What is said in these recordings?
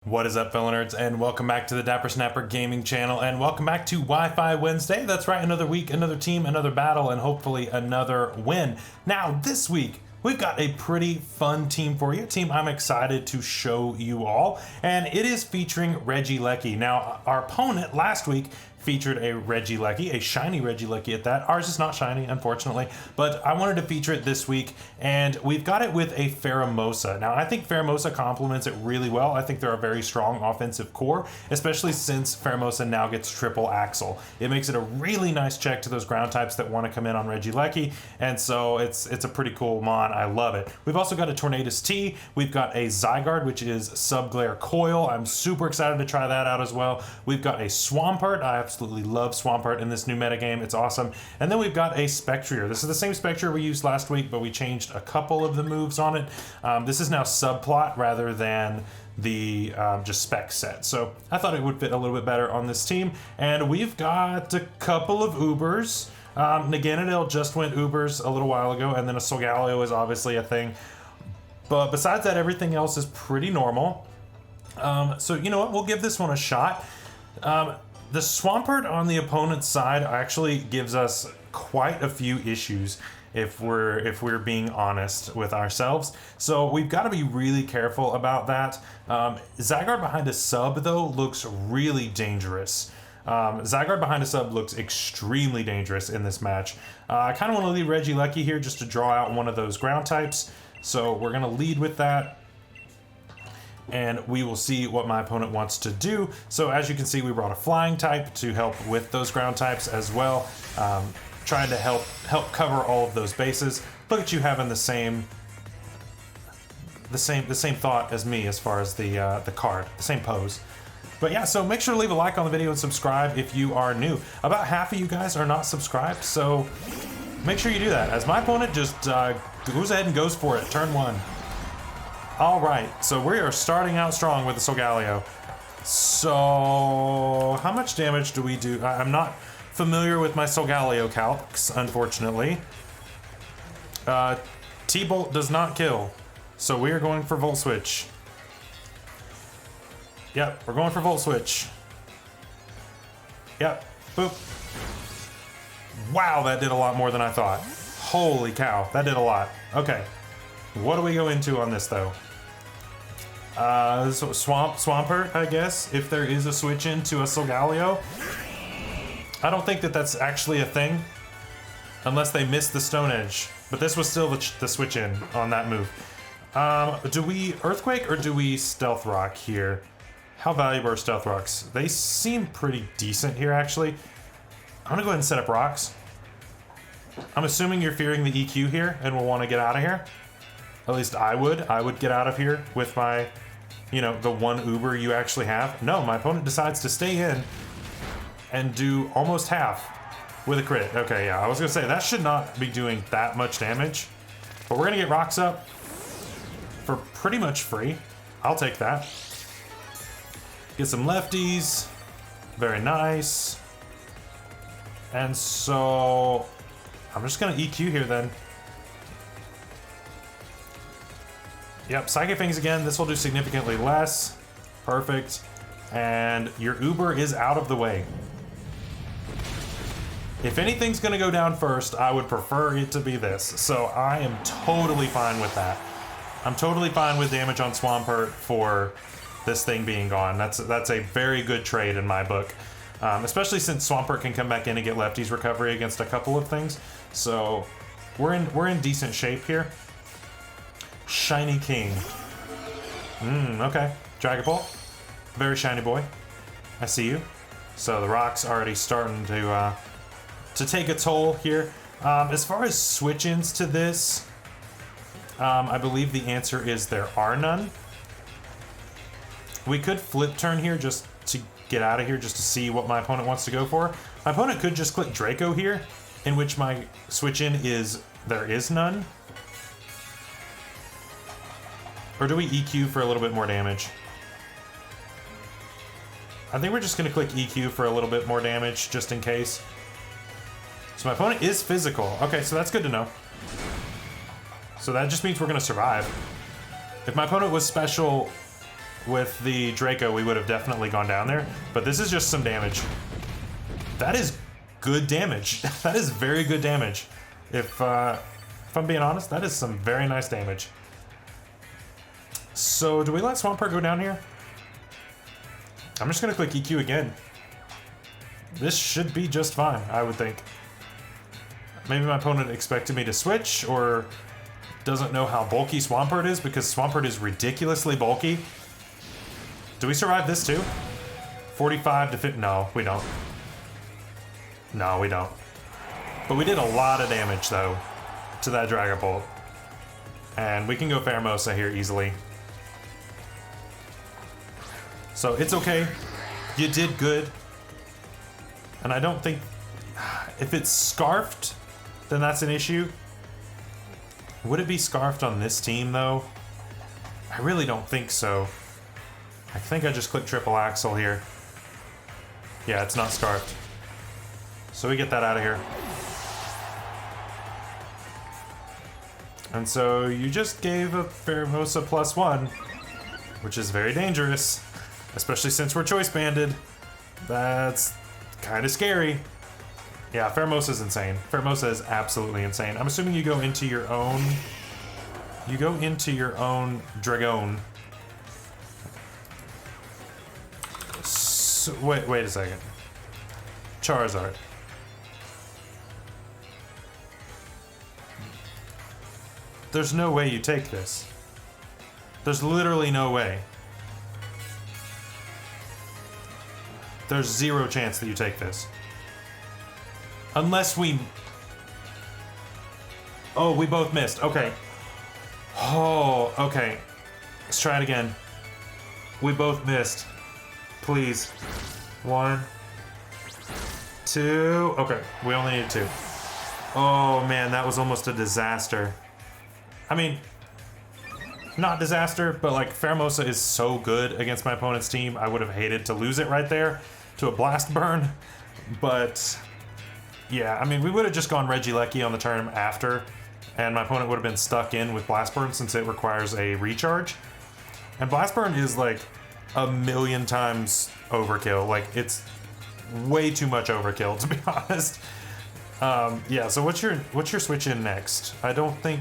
What is up, fellow nerds, and welcome back to the Dapper Snapper Gaming channel, and welcome back to Wi-Fi Wednesday. That's right, another week, another team, another battle, and hopefully another win. Now, this week, we've got a pretty fun team for you, a team I'm excited to show you all, and it is featuring Regieleki. Now, our opponent last week featured a Regieleki, a shiny Regieleki at that. Ours is not shiny, unfortunately, but I wanted to feature it this week, and we've got it with a Pheromosa. Now, I think Pheromosa complements it really well. I think they're a very strong offensive core, especially since Pheromosa now gets triple axle. It makes it a really nice check to those ground types that want to come in on Regieleki, and so it's a pretty cool mon. I love it. We've also got a Tornadus T. We've got a Zygarde, which is Subglare Coil. I'm super excited to try that out as well. We've got a Swampert. I absolutely love Swampert in this new metagame. It's awesome. And then we've got a Spectrier. This is the same Spectrier we used last week, but we changed a couple of the moves on it. This is now subplot rather than the just spec set. So I thought it would fit a little bit better on this team. And we've got a couple of Ubers. Naganadel just went Ubers a little while ago, and then a Solgaleo is obviously a thing. But besides that, everything else is pretty normal. So you know what? We'll give this one a shot. The Swampert on the opponent's side actually gives us quite a few issues if we're being honest with ourselves. So we've got to be really careful about that. Zygarde behind a sub though looks really dangerous. Zygarde behind a sub looks extremely dangerous in this match. I kind of want to lead Regieleki here just to draw out one of those ground types. So we're going to lead with that, and we will see what my opponent wants to do. So as you can see, we brought a flying type to help with those ground types as well, trying to help cover all of those bases. Look at you having the same thought as me as far as the card, the same pose. But yeah, so make sure to leave a like on the video and subscribe if you are new. About half of you guys are not subscribed, so make sure you do that, as my opponent just goes ahead and goes for it, turn one. All right, so we are starting out strong with the Solgaleo. So how much damage do we do? I'm not familiar with my Solgaleo calcs, unfortunately. T-Bolt does not kill, so we are going for Volt Switch. Yep, we're going for Volt Switch. Yep, boop. Wow, that did a lot more than I thought. Holy cow, that did a lot. Okay, what do we go into on this though? So Swampert, I guess, if there is a switch into a Solgaleo. I don't think that that's actually a thing, unless they missed the Stone Edge. But this was still the switch in on that move. Do we Earthquake or do we Stealth Rock here? How valuable are Stealth Rocks? They seem pretty decent here, actually. I'm gonna go ahead and set up rocks. I'm assuming you're fearing the EQ here and will want to get out of here. At least I would. I would get out of here with my, you know, the one Uber you actually have. No, my opponent decides to stay in and do almost half with a crit. Okay, yeah, I was gonna say that should not be doing that much damage, but we're gonna get rocks up for pretty much free. I'll take that. Get some lefties. Very nice. And so I'm just gonna EQ here then. Yep, Psychic Fangs again. This will do significantly less. Perfect. And your Uber is out of the way. If anything's gonna go down first, I would prefer it to be this. So I am totally fine with that. I'm totally fine with damage on Swampert for this thing being gone. That's a very good trade in my book. Especially since Swampert can come back in and get lefties recovery against a couple of things. So we're in decent shape here. Shiny King. Okay. Dragapult. Very shiny boy. I see you. So the rock's already starting to take a toll here. As far as switch-ins to this, I believe the answer is there are none. We could flip turn here just to get out of here, just to see what my opponent wants to go for. My opponent could just click Draco here, in which my switch-in is there is none. Or do we EQ for a little bit more damage? I think we're just gonna click EQ for a little bit more damage, just in case. So my opponent is physical. Okay, so that's good to know. So that just means we're gonna survive. If my opponent was special with the Draco, we would have definitely gone down there. But this is just some damage. That is good damage. That is very good damage. If I'm being honest, that is some very nice damage. So do we let Swampert go down here? I'm just gonna click EQ again. This should be just fine, I would think. Maybe my opponent expected me to switch, or doesn't know how bulky Swampert is, because Swampert is ridiculously bulky. Do we survive this too? 45 to 50, no, we don't. No, we don't. But we did a lot of damage, though, to that Dragapult. And we can go Pheromosa here easily. So it's okay. You did good. And I don't think... If it's Scarfed, then that's an issue. Would it be Scarfed on this team, though? I really don't think so. I think I just clicked triple axle here. Yeah, it's not Scarfed. So we get that out of here. And so you just gave a Pheromosa +1, which is very dangerous, especially since we're choice banded. That's kind of scary. Yeah, Pheromosa is insane. Pheromosa is absolutely insane. I'm assuming you go into your own... You go into your own Dragon. So, wait a second. Charizard. There's no way you take this. There's literally no way. There's zero chance that you take this. Unless we... Oh, we both missed. Okay. Oh, okay. Let's try it again. We both missed. Please. 1, 2. Okay, we only need 2. Oh man, that was almost a disaster. I mean, not disaster, but like Pheromosa is so good against my opponent's team. I would have hated to lose it right there to a Blast Burn. But yeah, I mean, we would have just gone Regieleki on the turn after, and my opponent would have been stuck in with Blast Burn since it requires a recharge. And Blast Burn is like a million times overkill. Like, it's way too much overkill, to be honest. Yeah, so what's your switch in next? I don't think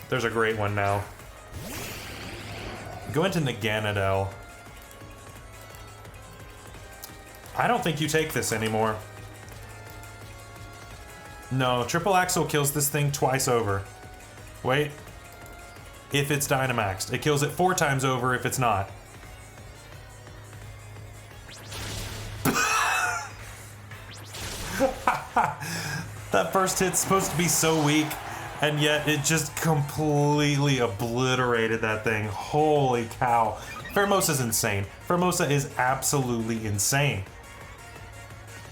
there's a great one now. Go into Naganadel. I don't think you take this anymore. No, triple axle kills this thing twice over. Wait. If it's Dynamaxed. It kills it 4 times over if it's not. That first hit's supposed to be so weak, and yet it just completely obliterated that thing. Holy cow. Pheromosa's insane. Pheromosa is absolutely insane.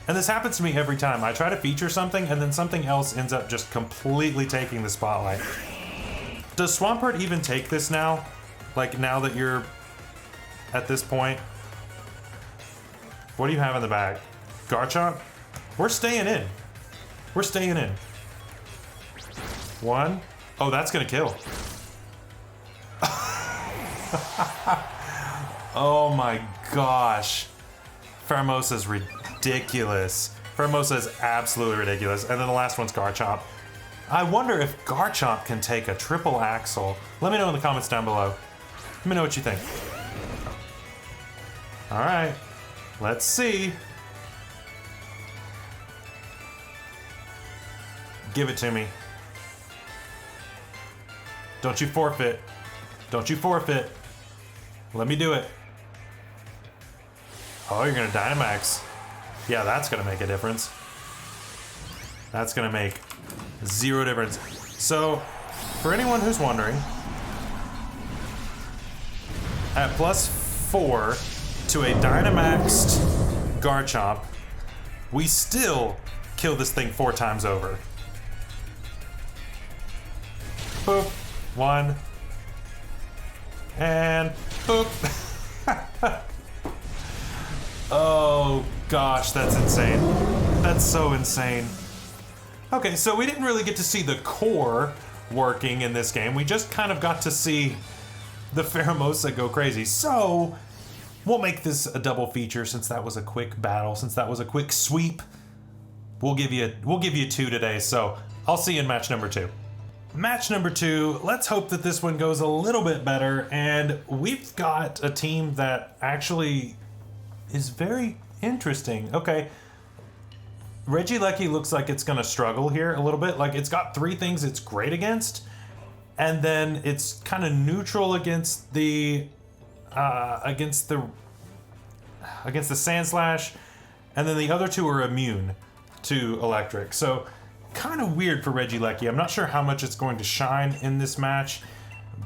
And this happens to me every time. I try to feature something, and then something else ends up just completely taking the spotlight. Does Swampert even take this now? Like, now that you're at this point? What do you have in the bag? Garchomp? We're staying in. We're staying in. 1. Oh, that's gonna kill. Oh my gosh. Pheromosa's ridiculous. Pheromosa is absolutely ridiculous. And then the last one's Garchomp. I wonder if Garchomp can take a triple axle. Let me know in the comments down below. Let me know what you think. Alright. Let's see. Give it to me. Don't you forfeit. Don't you forfeit. Let me do it. Oh, you're gonna Dynamax. Yeah, that's gonna make a difference. That's gonna make 0 difference. So, for anyone who's wondering, at +4 to a Dynamaxed Garchomp, we still kill this thing 4 times over. Boop. 1. And boop. Oh gosh, that's insane. That's so insane. Okay, so we didn't really get to see the core working in this game. We just kind of got to see the Pheromosa go crazy. So we'll make this a double feature since that was a quick battle, since that was a quick sweep. We'll give you 2 today. So I'll see you in match number 2. Match number 2, let's hope that this one goes a little bit better, and we've got a team that actually is very interesting. Okay, Regieleki looks like it's gonna struggle here a little bit. Like, it's got 3 things it's great against, and then it's kind of neutral against the Sand Slash, and then the other 2 are immune to electric. So kind of weird for Regieleki. I'm not sure how much it's going to shine in this match,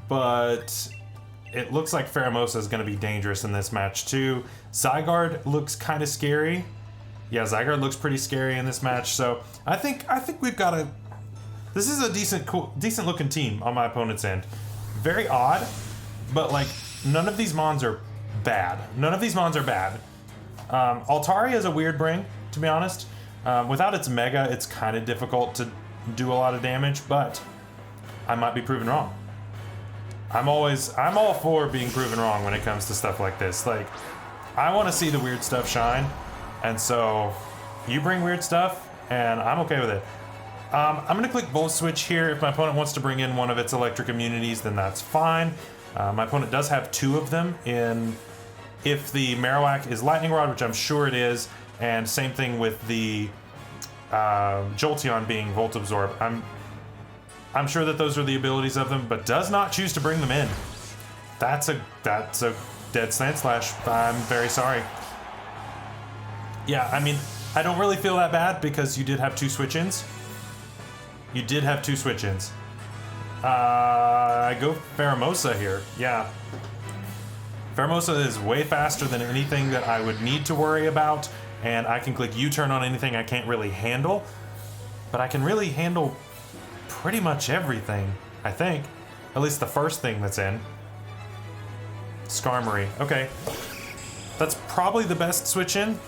but it looks like Pheromosa is going to be dangerous in this match too. Zygarde looks kind of scary. Yeah, Zygarde looks pretty scary in this match. So I think we've got a. This is a decent looking team on my opponent's end. Very odd, but like none of these mons are bad. None of these mons are bad. Altaria is a weird bring, to be honest. Without its Mega, it's kind of difficult to do a lot of damage, but I might be proven wrong. I'm all for being proven wrong when it comes to stuff like this. Like, I want to see the weird stuff shine, and so you bring weird stuff, and I'm okay with it. I'm going to click Volt Switch here. If my opponent wants to bring in one of its electric immunities, then that's fine. My opponent does have 2 of them in if the Marowak is Lightning Rod, which I'm sure it is. And same thing with the Jolteon being Volt Absorb. I'm sure that those are the abilities of them, but does not choose to bring them in. That's a dead Sand Slash. I'm very sorry. Yeah, I mean, I don't really feel that bad because you did have 2 switch-ins. You did have 2 switch-ins. I go Pheromosa here. Yeah. Pheromosa is way faster than anything that I would need to worry about. And I can click U-turn on anything I can't really handle. But I can really handle pretty much everything, I think. At least the first thing that's in. Skarmory. Okay. That's probably the best switch in.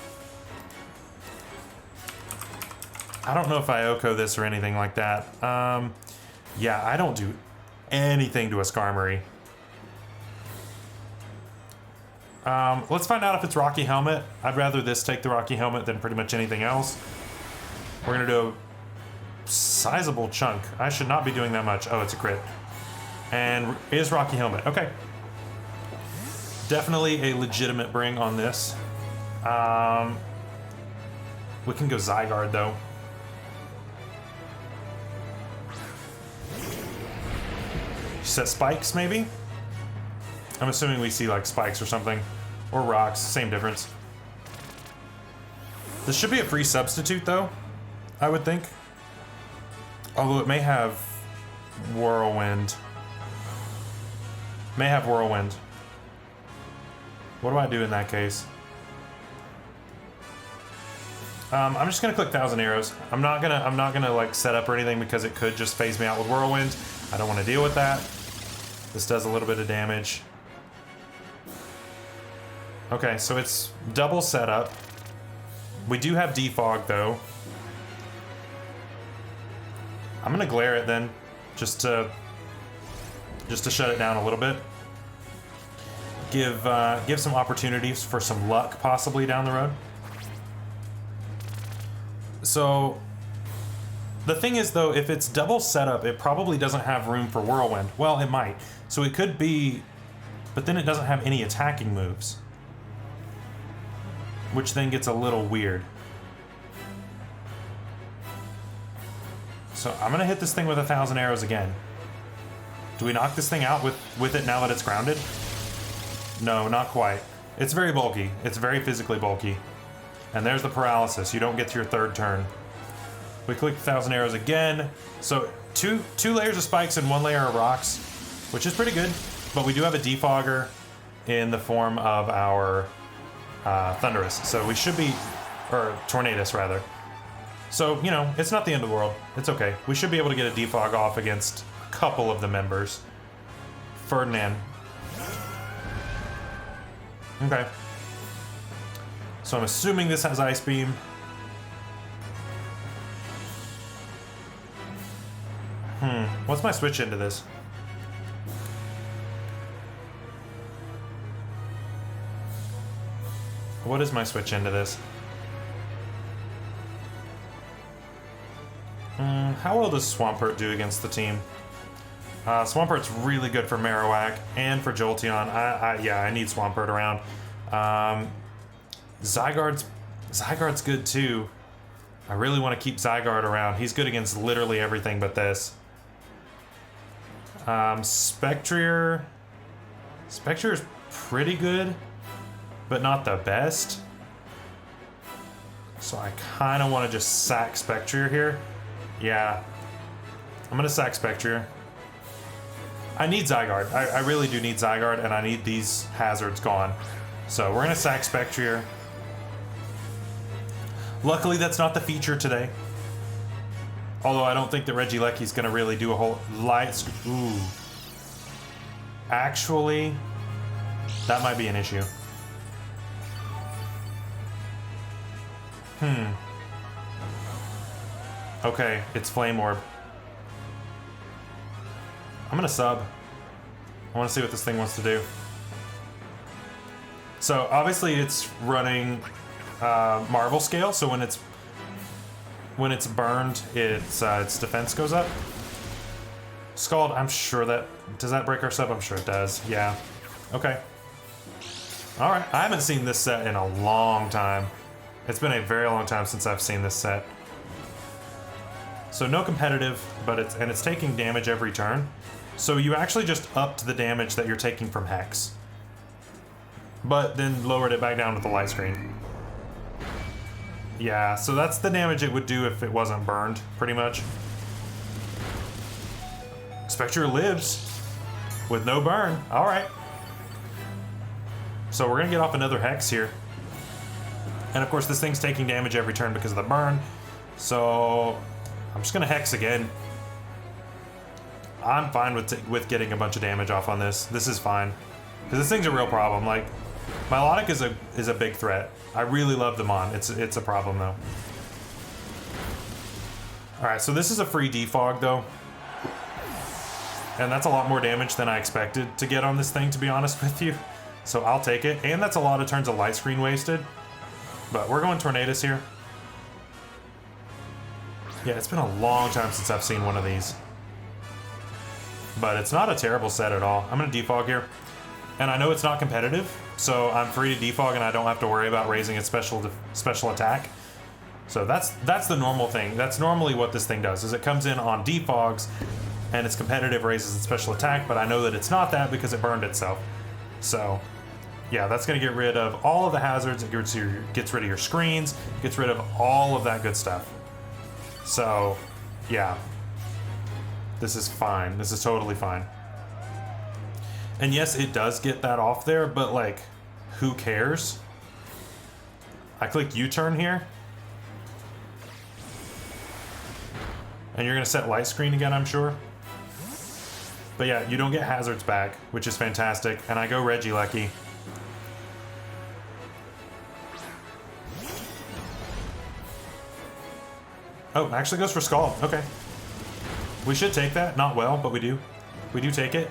I don't know if I Oko this or anything like that. Yeah, I don't do anything to a Skarmory. Let's find out if it's Rocky Helmet. I'd rather this take the Rocky Helmet than pretty much anything else. We're gonna do a sizable chunk. I should not be doing that much. Oh, it's a crit. And is Rocky Helmet. Okay. Definitely a legitimate bring on this. We can go Zygarde though. Set spikes maybe? I'm assuming we see like spikes or something. Or rocks, same difference. This should be a free substitute though, I would think. Although it may have Whirlwind. May have Whirlwind. What do I do in that case? I'm just gonna click 1,000 Arrows. I'm not gonna like set up or anything because it could just phase me out with Whirlwind. I don't want to deal with that. This does a little bit of damage. Okay, so it's double setup. We do have Defog though. I'm gonna glare it then, just to shut it down a little bit. Give some opportunities for some luck possibly down the road. So the thing is though, if it's double setup, it probably doesn't have room for Whirlwind. Well, it might. So it could be, but then it doesn't have any attacking moves, which then gets a little weird. So I'm gonna hit this thing with 1,000 Arrows again. Do we knock this thing out with it now that it's grounded? No, not quite. It's very bulky. It's very physically bulky. And there's the paralysis. You don't get to your 3rd turn. We click 1,000 Arrows again. So two layers of spikes and 1 layer of rocks, which is pretty good. But we do have a defogger in the form of our Thunderous. So we should be, or Tornadus rather. So, you know, it's not the end of the world. It's okay. We should be able to get a defog off against a couple of the members. Ferdinand. Okay. So I'm assuming this has Ice Beam. What's my switch into this? What is my switch into this? How well does Swampert do against the team? Swampert's really good for Marowak and for Jolteon. Yeah, I need Swampert around. Zygarde's good too. I really want to keep Zygarde around. He's good against literally everything but this. Spectrier is pretty good, but not the best. So I kind of want to just sack Spectrier here. Yeah, I'm gonna sack Spectrier. I need Zygarde. I really do need Zygarde, and I need these hazards gone. So we're gonna sack Spectrier. Luckily, that's not the feature today. Although I don't think that Regieleki's gonna really do a whole light. Ooh. Actually, that might be an issue. Okay, it's Flame Orb. I'm gonna sub. I want to see what this thing wants to do. So obviously it's running Marvel scale. So when it's burned, its defense goes up. Scald, I'm sure that does that break our sub? I'm sure it does. Yeah. Okay. All right. I haven't seen this set in a long time. It's been a very long time since I've seen this set. So no competitive, but it's taking damage every turn. So you actually just upped the damage that you're taking from Hex, but then lowered it back down with the light screen. Yeah, so that's the damage it would do if it wasn't burned, pretty much. Spectre lives with no burn. All right. So we're gonna get off another Hex here. And of course this thing's taking damage every turn because of the burn. So I'm just gonna Hex again. I'm fine with getting a bunch of damage off on this. This is fine. Because this thing's a real problem. Like, Milotic is a big threat. I really love the Mon. It's a problem though. Alright, so this is a free defog though. And that's a lot more damage than I expected to get on this thing, to be honest with you. So I'll take it. And that's a lot of turns of light screen wasted. But we're going Tornadus here. Yeah, it's been a long time since I've seen one of these. But it's not a terrible set at all. I'm going to defog here. And I know it's not competitive, so I'm free to defog and I don't have to worry about raising its special attack. So that's the normal thing. That's normally what this thing does, is it comes in on defogs and it's competitive, raises its special attack, but I know that it's not that because it burned itself. So yeah, that's going to get rid of all of the hazards. It gets rid of your screens, gets rid of all of that good stuff. So yeah. This is fine. This is totally fine. And yes, it does get that off there, but like, who cares? I click U-turn here. And you're gonna set light screen again, I'm sure. But yeah, you don't get hazards back, which is fantastic. And I go Regieleki. Oh, actually goes for Scald. Okay. We should take that. Not well, but we do. We do take it.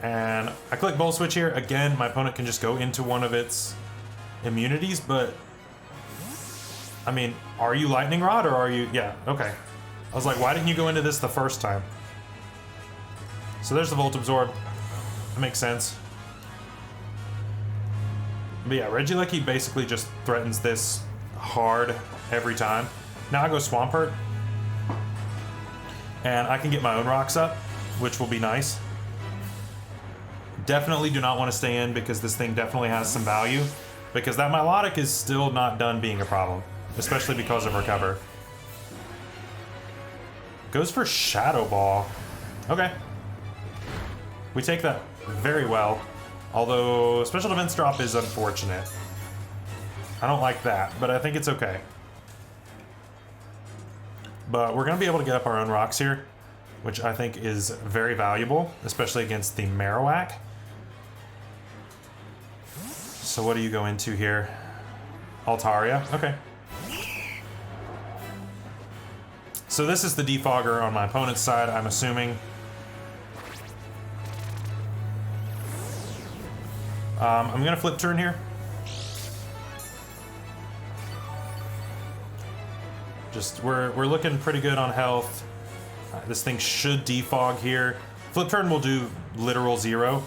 And I click Bolt Switch here. Again, my opponent can just go into one of its immunities, but... I mean, are you Lightning Rod or are you... Yeah, okay. I was like, why didn't you go into this the first time? So there's the Volt Absorb. That makes sense. But yeah, Regieleki basically just threatens this hard every time. Now I go Swampert, and I can get my own rocks up, which will be nice. Definitely do not want to stay in because this thing definitely has some value, because that Milotic is still not done being a problem, especially because of Recover. Goes for Shadow Ball. Okay. We take that very well, although Special Defense Drop is unfortunate. I don't like that, but I think it's okay. But we're going to be able to get up our own rocks here, which I think is very valuable, especially against the Marowak. So what do you go into here? Altaria? Okay. So this is the defogger on my opponent's side, I'm assuming. I'm gonna flip turn here. Just, we're looking pretty good on health. This thing should defog here. Flip turn will do literal 0.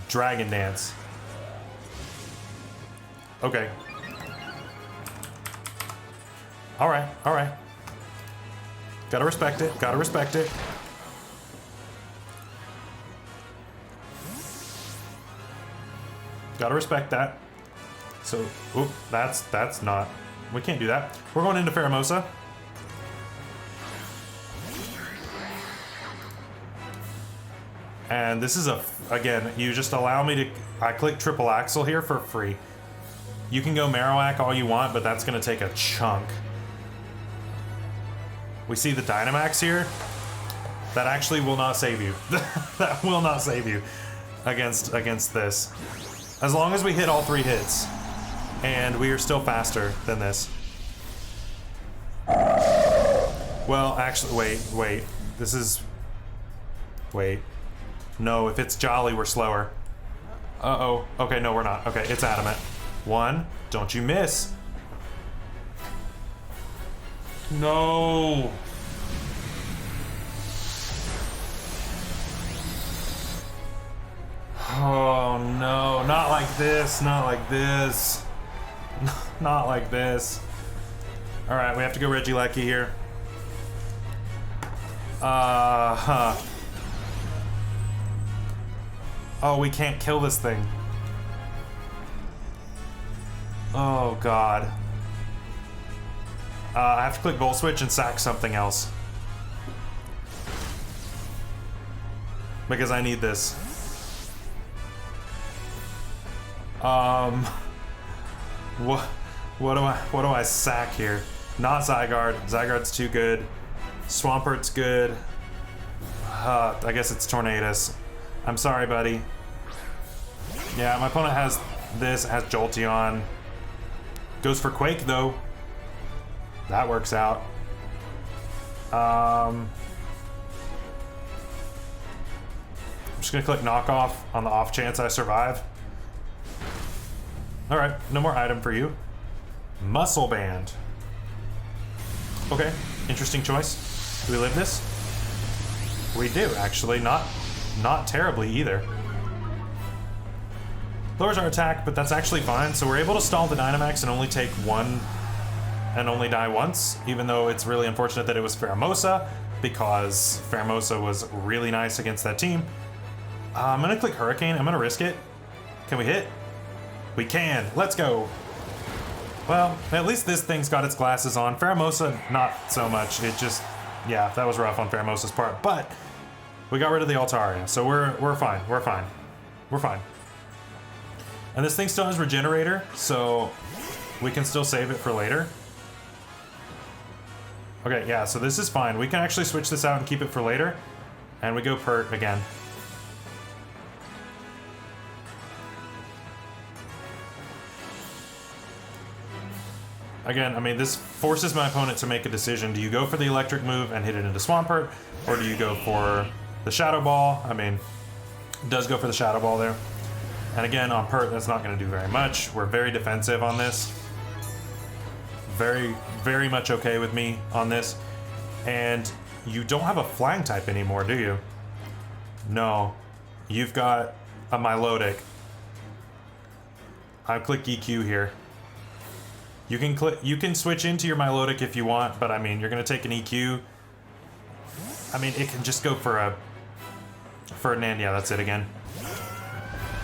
Dragon Dance. Okay. Alright, alright. Gotta respect it, gotta respect it. Gotta respect that. So, oop, that's not, we can't do that. We're going into Pheromosa. And this is again, you just allow me to, I click triple axle here for free. You can go Marowak all you want, but that's gonna take a chunk. We see the Dynamax here. That actually will not save you. That will not save you against this. As long as we hit all 3 hits. And we are still faster than this. Well, actually, wait. This is... Wait. No, if it's Jolly, we're slower. Uh-oh. Okay, no, we're not. Okay, it's Adamant. 1. Don't you miss. No. Oh no, not like this, not like this. Not like this. Alright, we have to go Regieleki here. Oh, we can't kill this thing. Oh god. I have to click Volt Switch and sack something else. Because I need this. What do I sack here? Not Zygarde. Zygarde's too good. Swampert's good. I guess it's Tornadus. I'm sorry, buddy. Yeah, my opponent has this, has Jolteon. Goes for Quake, though. That works out. I'm just gonna click knockoff on the off chance I survive. Alright, no more item for you. Muscle Band. Okay, interesting choice. Do we live this? We do, actually. Not terribly either. Lowers our attack, but that's actually fine. So we're able to stall the Dynamax and only take 1 and only die once, even though it's really unfortunate that it was Pheromosa, because Pheromosa was really nice against that team. I'm gonna click Hurricane. I'm gonna risk it. Can we hit? We can. Let's go. Well, at least this thing's got its glasses on. Pheromosa, not so much. It just, yeah, that was rough on Pheromosa's part, but we got rid of the Altaria, so we're fine. We're fine. We're fine. And this thing still has Regenerator, so we can still save it for later. Okay, yeah, so this is fine. We can actually switch this out and keep it for later. And we go Pert again. Again, I mean, this forces my opponent to make a decision. Do you go for the electric move and hit it into Swampert? Or do you go for the Shadow Ball? I mean, it does go for the Shadow Ball there. And again, on Pert, that's not going to do very much. We're very defensive on this. Very, very much okay with me on this. And you don't have a Flying type anymore, do you? No. You've got a Milotic. I click EQ here. You can switch into your Milotic if you want, but I mean, you're gonna take an EQ. I mean, it can just go for a Ferdinand. Yeah, that's it again.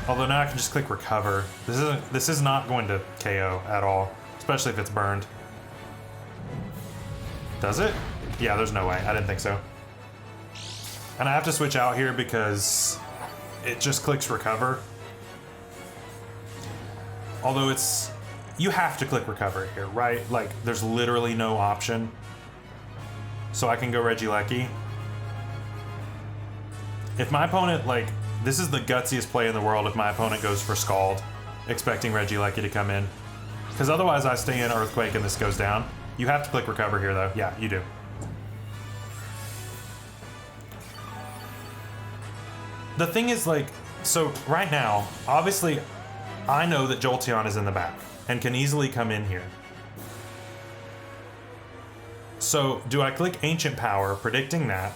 Although now I can just click Recover. This is not going to KO at all, especially if it's burned. Does it? Yeah, there's no way. I didn't think so. And I have to switch out here because it just clicks Recover. Although it's... You have to click Recover here, right? Like, there's literally no option. So I can go Regieleki. If my opponent, like... This is the gutsiest play in the world if my opponent goes for Scald, expecting Regieleki to come in. Because otherwise I stay in Earthquake and this goes down. You have to click Recover here, though. Yeah, you do. The thing is, like... So, right now, obviously... I know that Jolteon is in the back and can easily come in here. So do I click Ancient Power, predicting that,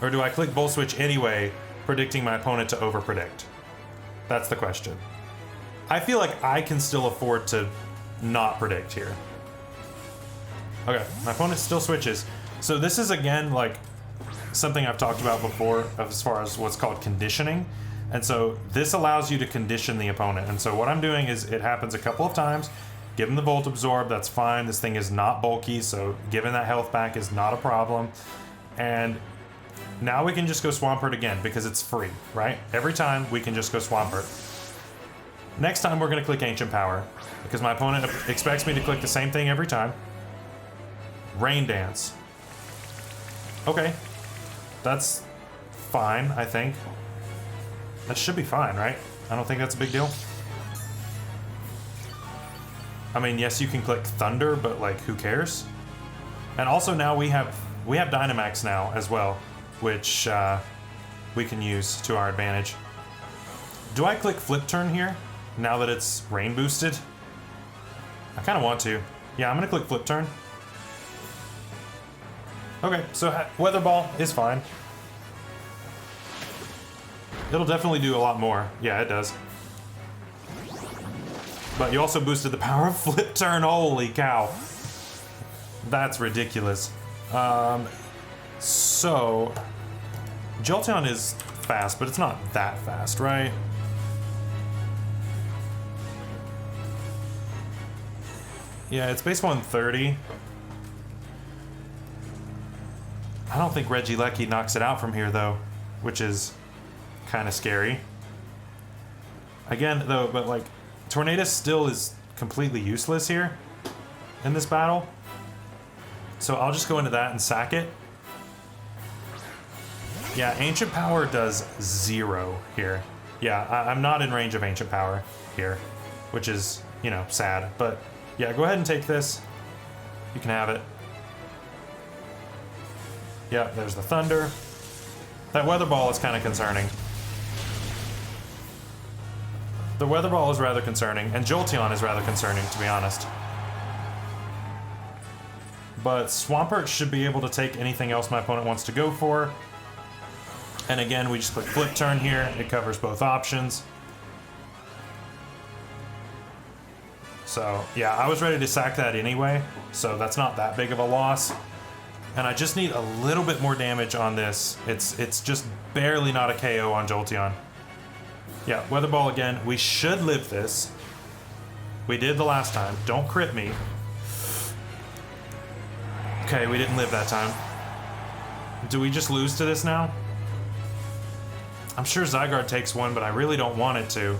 or do I click Volt Switch anyway, predicting my opponent to overpredict? That's the question. I feel like I can still afford to not predict here. Okay, my opponent still switches. So this is, again, like something I've talked about before as far as what's called conditioning. And so this allows you to condition the opponent. And so what I'm doing is, it happens a couple of times. Give him the Volt Absorb, that's fine. This thing is not bulky, so giving that health back is not a problem. And now we can just go Swampert again because it's free, right? Every time we can just go Swampert. Next time we're gonna click Ancient Power because my opponent expects me to click the same thing every time. Rain Dance. Okay, that's fine, I think. That should be fine, right? I don't think that's a big deal. I mean, yes, you can click Thunder, but like, who cares? And also now we have Dynamax now as well, which we can use to our advantage. Do I click Flip Turn here now that it's rain boosted? I kind of want to. Yeah, I'm gonna click Flip Turn. Okay, so Weather Ball is fine. It'll definitely do a lot more. Yeah, it does. But you also boosted the power of Flip Turn. Holy cow. That's ridiculous. So Jolteon is fast, but it's not that fast, right? Yeah, it's base 130. I don't think Regieleki knocks it out from here, though, which is kind of scary. Again, though, but like, Tornadus still is completely useless here in this battle. So I'll just go into that and sack it. Yeah, Ancient Power does 0 here. Yeah, I'm not in range of Ancient Power here, which is, you know, sad. But yeah, go ahead and take this. You can have it. Yeah, there's the Thunder. That Weather Ball is kind of concerning. The Weather Ball is rather concerning, and Jolteon is rather concerning, to be honest. But Swampert should be able to take anything else my opponent wants to go for. And again, we just click Flip Turn here. It covers both options. So, yeah, I was ready to sack that anyway, so that's not that big of a loss. And I just need a little bit more damage on this. It's just barely not a KO on Jolteon. Yeah, Weather Ball again. We should live this. We did the last time. Don't crit me. Okay, we didn't live that time. Do we just lose to this now? I'm sure Zygarde takes one, but I really don't want it to.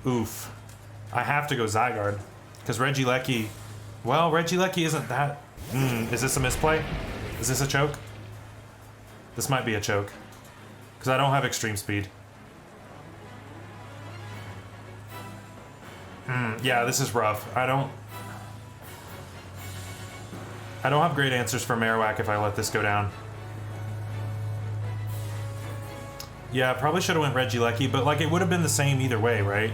Oof. I have to go Zygarde. Because Regieleki... Well, Regieleki isn't that... is this a misplay? Is this a choke? This might be a choke. Because I don't have extreme speed. Yeah, this is rough. I don't have great answers for Marowak if I let this go down. Yeah, probably should have went Regieleki, but like it would have been the same either way, right?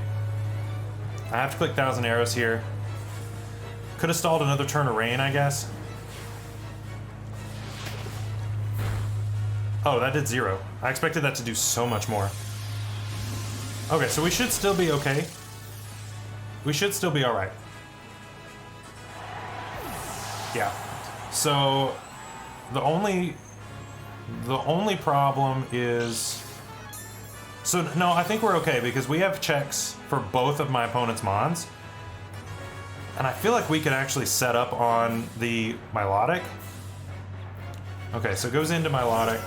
I have to click 1,000 Arrows here. Could have stalled another turn of rain, I guess. Oh, that did 0. I expected that to do so much more. Okay, so we should still be okay. We should still be alright. Yeah. So the only problem is... So, no, I think we're okay because we have checks for both of my opponent's Mons. And I feel like we can actually set up on the Milotic. Okay, so it goes into Milotic.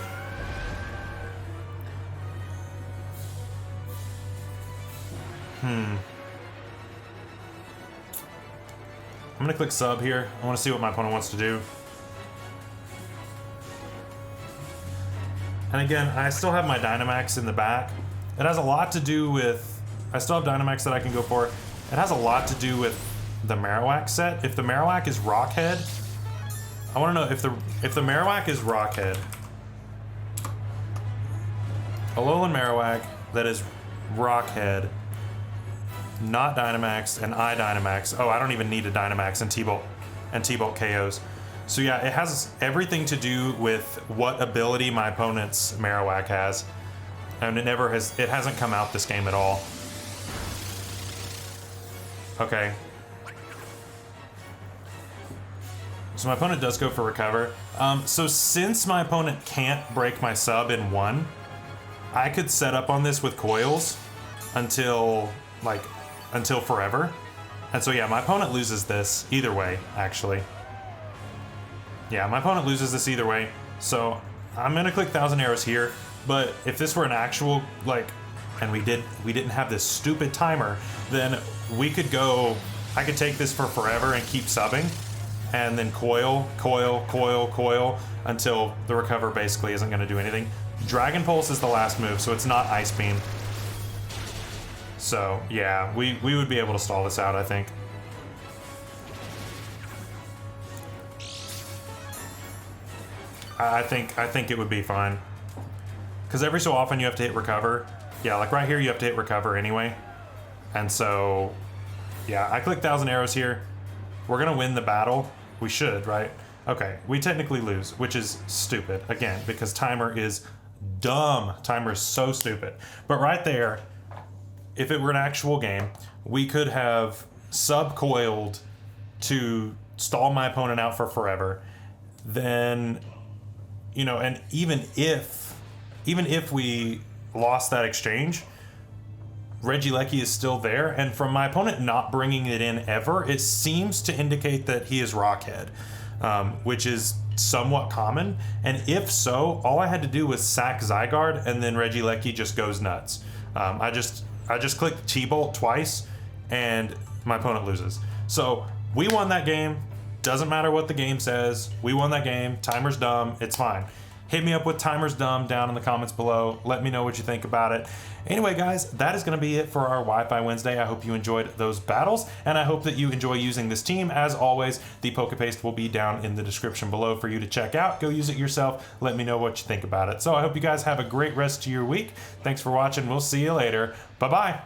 I'm gonna click sub here. I wanna see what my opponent wants to do. And again, I still have my Dynamax in the back. It has a lot to do with... I still have Dynamax that I can go for. It has a lot to do with the Marowak set. If the Marowak is Rockhead... I want to know if the Marowak is Rockhead. Alolan Marowak that is Rockhead, not Dynamax, and I Dynamax. Oh, I don't even need a Dynamax and T-Bolt KOs. So yeah, it has everything to do with what ability my opponent's Marowak has. And it hasn't come out this game at all. Okay. So my opponent does go for recover. So since my opponent can't break my sub in one, I could set up on this with coils until forever. And so yeah, my opponent loses this either way, actually. Yeah, my opponent loses this either way. So I'm gonna click 1,000 Arrows here, but if this were an actual, and we didn't have this stupid timer, then we could go, I could take this for forever and keep subbing, and then coil, until the recover basically isn't gonna do anything. Dragon Pulse is the last move, so it's not Ice Beam. So yeah, we would be able to stall this out, I think. I think it would be fine. Because every so often you have to hit recover. Yeah, like right here you have to hit recover anyway. And so, yeah, I click 1,000 Arrows here. We're gonna win the battle. We should, right? Okay, we technically lose, which is stupid, again, because timer is dumb. Timer is so stupid. But right there, if it were an actual game, we could have sub-coiled to stall my opponent out for forever. Then, you know, and even if we lost that exchange, Regieleki is still there, and from my opponent not bringing it in ever, it seems to indicate that he is Rockhead, which is somewhat common. And if so, all I had to do was sack Zygarde, and then Regieleki just goes nuts. I just clicked T-Bolt twice, and my opponent loses. So we won that game. Doesn't matter what the game says. We won that game. Timer's dumb. It's fine. Hit me up with Timer's dumb down in the comments below. Let me know what you think about it. Anyway, guys, that is going to be it for our Wi-Fi Wednesday. I hope you enjoyed those battles, and I hope that you enjoy using this team. As always, the Pokepaste will be down in the description below for you to check out. Go use it yourself. Let me know what you think about it. So I hope you guys have a great rest of your week. Thanks for watching. We'll see you later. Bye-bye.